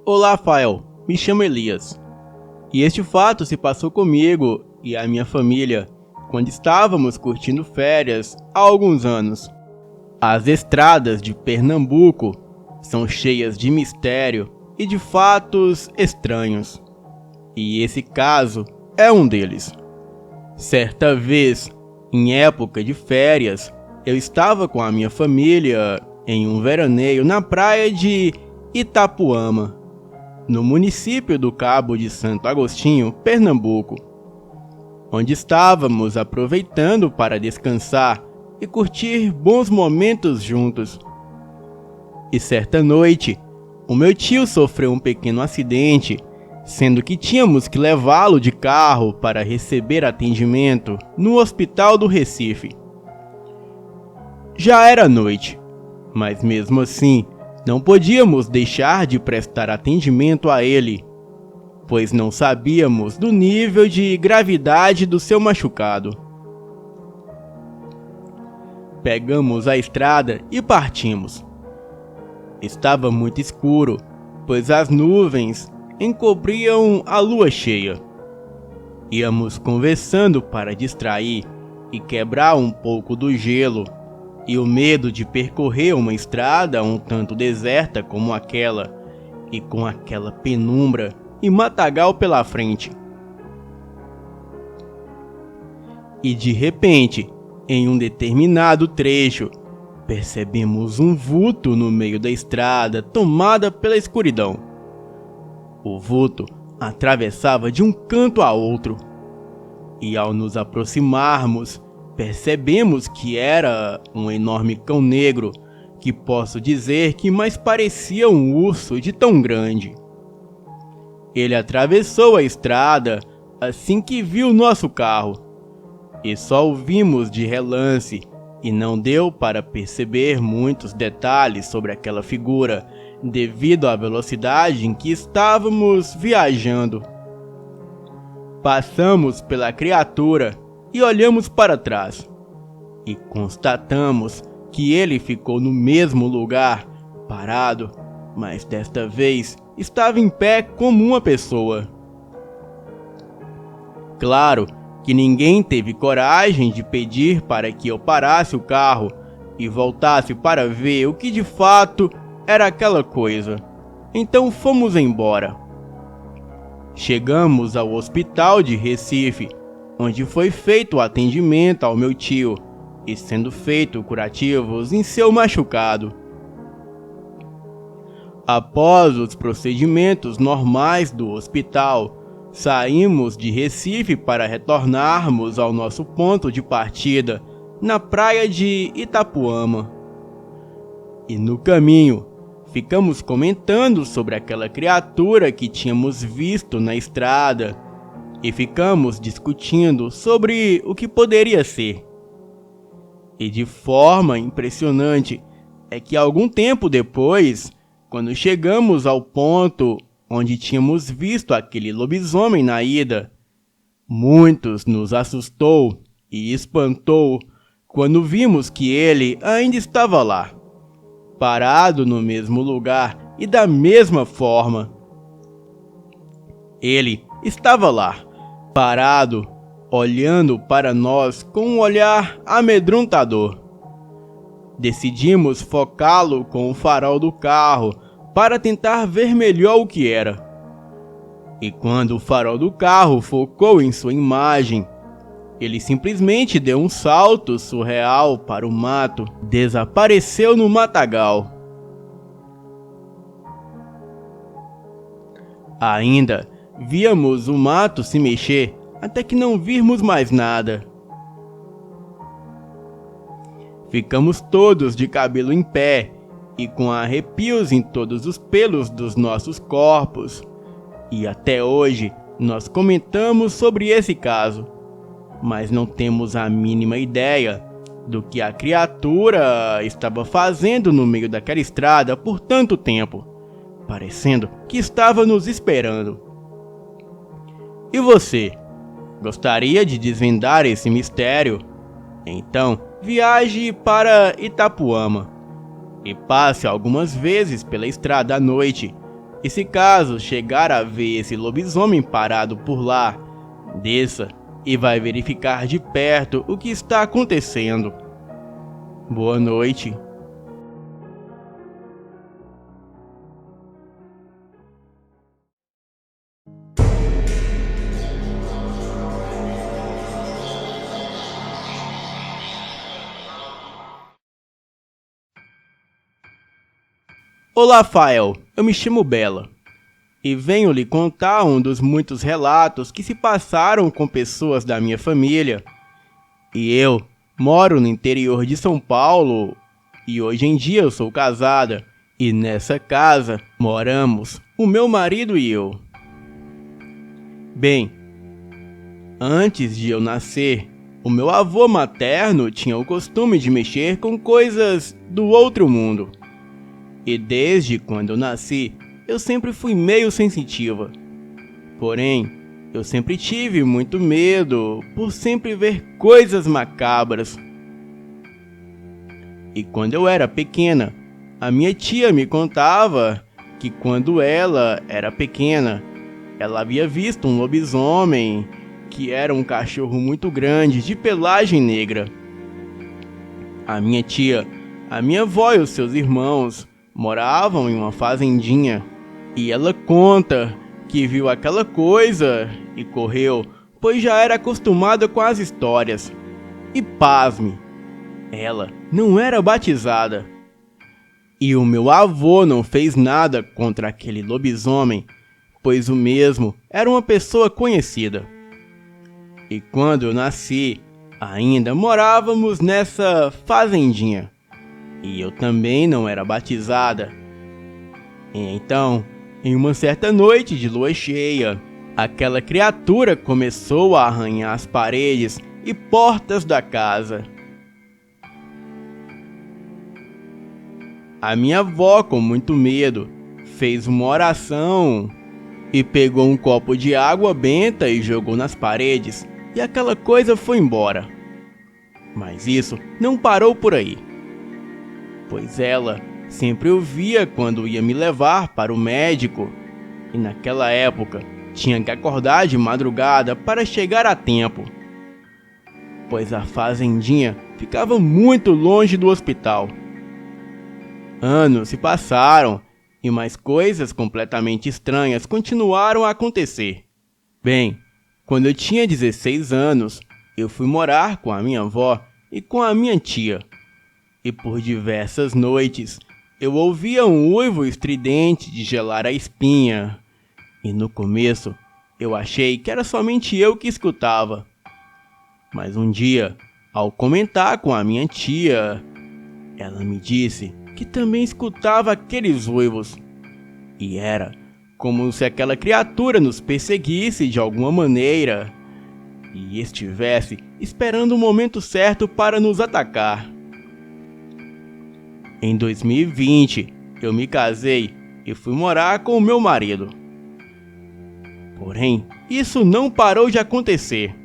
Olá, Rafael. Me chamo Elias. E este fato se passou comigo e a minha família quando estávamos curtindo férias há alguns anos. As estradas de Pernambuco são cheias de mistério e de fatos estranhos. E esse caso é um deles. Certa vez, em época de férias, eu estava com a minha família em um veraneio na praia de Itapuama, no município do Cabo de Santo Agostinho, Pernambuco, onde estávamos aproveitando para descansar e curtir bons momentos juntos. E certa noite, o meu tio sofreu um pequeno acidente, sendo que tínhamos que levá-lo de carro para receber atendimento no hospital do Recife. Já era noite, mas mesmo assim, não podíamos deixar de prestar atendimento a ele, pois não sabíamos do nível de gravidade do seu machucado. Pegamos a estrada e partimos. Estava muito escuro, pois as nuvens encobriam a lua cheia. Íamos conversando para distrair e quebrar um pouco do gelo e o medo de percorrer uma estrada um tanto deserta como aquela, e com aquela penumbra e matagal pela frente. E de repente, em um determinado trecho, percebemos um vulto no meio da estrada tomada pela escuridão. O vulto atravessava de um canto a outro, e ao nos aproximarmos, percebemos que era um enorme cão negro, que posso dizer que mais parecia um urso de tão grande. Ele atravessou a estrada assim que viu nosso carro, e só o vimos de relance, e não deu para perceber muitos detalhes sobre aquela figura, devido à velocidade em que estávamos viajando. Passamos pela criatura e olhamos para trás, e constatamos que ele ficou no mesmo lugar, parado, mas desta vez estava em pé como uma pessoa. Claro que ninguém teve coragem de pedir para que eu parasse o carro e voltasse para ver o que de fato era aquela coisa. Então fomos embora. Chegamos ao hospital de Recife, onde foi feito o atendimento ao meu tio e sendo feito curativos em seu machucado. Após os procedimentos normais do hospital, saímos de Recife para retornarmos ao nosso ponto de partida, na praia de Itapuama. E no caminho, ficamos comentando sobre aquela criatura que tínhamos visto na estrada, e ficamos discutindo sobre o que poderia ser. E de forma impressionante é que algum tempo depois, quando chegamos ao ponto onde tínhamos visto aquele lobisomem na ida, muitos nos assustou e espantou quando vimos que ele ainda estava lá, parado no mesmo lugar e da mesma forma. Ele estava lá, parado, olhando para nós com um olhar amedrontador. Decidimos focá-lo com o farol do carro para tentar ver melhor o que era. E quando o farol do carro focou em sua imagem, ele simplesmente deu um salto surreal para o mato, desapareceu no matagal. Ainda víamos o mato se mexer até que não virmos mais nada. Ficamos todos de cabelo em pé e com arrepios em todos os pelos dos nossos corpos. E até hoje nós comentamos sobre esse caso, mas não temos a mínima ideia do que a criatura estava fazendo no meio daquela estrada por tanto tempo, parecendo que estava nos esperando. E você, gostaria de desvendar esse mistério? Então, viaje para Itapuama e passe algumas vezes pela estrada à noite E se caso chegar a ver esse lobisomem parado por lá, desça e vai verificar de perto o que está acontecendo. Boa noite. Olá, Fael. Eu me chamo Bela e venho lhe contar um dos muitos relatos que se passaram com pessoas da minha família. E eu moro no interior de São Paulo e hoje em dia eu sou casada. E nessa casa moramos o meu marido e eu. Bem, antes de eu nascer, o meu avô materno tinha o costume de mexer com coisas do outro mundo. E desde quando eu nasci, eu sempre fui meio sensitiva. Porém, eu sempre tive muito medo por sempre ver coisas macabras. E quando eu era pequena, a minha tia me contava que quando ela era pequena, ela havia visto um lobisomem que era um cachorro muito grande de pelagem negra. A minha tia, a minha avó e os seus irmãos moravam em uma fazendinha e ela conta que viu aquela coisa e correu, pois já era acostumada com as histórias. E pasme, ela não era batizada. E o meu avô não fez nada contra aquele lobisomem, pois o mesmo era uma pessoa conhecida. E quando eu nasci, ainda morávamos nessa fazendinha. E eu também não era batizada. E então, em uma certa noite de lua cheia, aquela criatura começou a arranhar as paredes e portas da casa. A minha avó, com muito medo, fez uma oração e pegou um copo de água benta e jogou nas paredes, e aquela coisa foi embora. Mas isso não parou por aí, pois ela sempre ouvia quando ia me levar para o médico, e naquela época tinha que acordar de madrugada para chegar a tempo, pois a fazendinha ficava muito longe do hospital. Anos se passaram e mais coisas completamente estranhas continuaram a acontecer. Bem, quando eu tinha 16 anos, eu fui morar com a minha avó e com a minha tia. E por diversas noites, eu ouvia um uivo estridente de gelar a espinha. E no começo, eu achei que era somente eu que escutava. Mas um dia, ao comentar com a minha tia, ela me disse que também escutava aqueles uivos. E era como se aquela criatura nos perseguisse de alguma maneira e estivesse esperando o momento certo para nos atacar. Em 2020, eu me casei e fui morar com o meu marido. Porém, isso não parou de acontecer.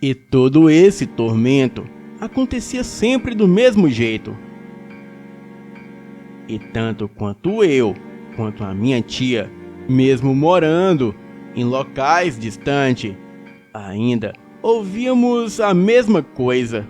E todo esse tormento acontecia sempre do mesmo jeito. E tanto quanto eu, quanto a minha tia, mesmo morando em locais distantes, ainda ouvíamos a mesma coisa.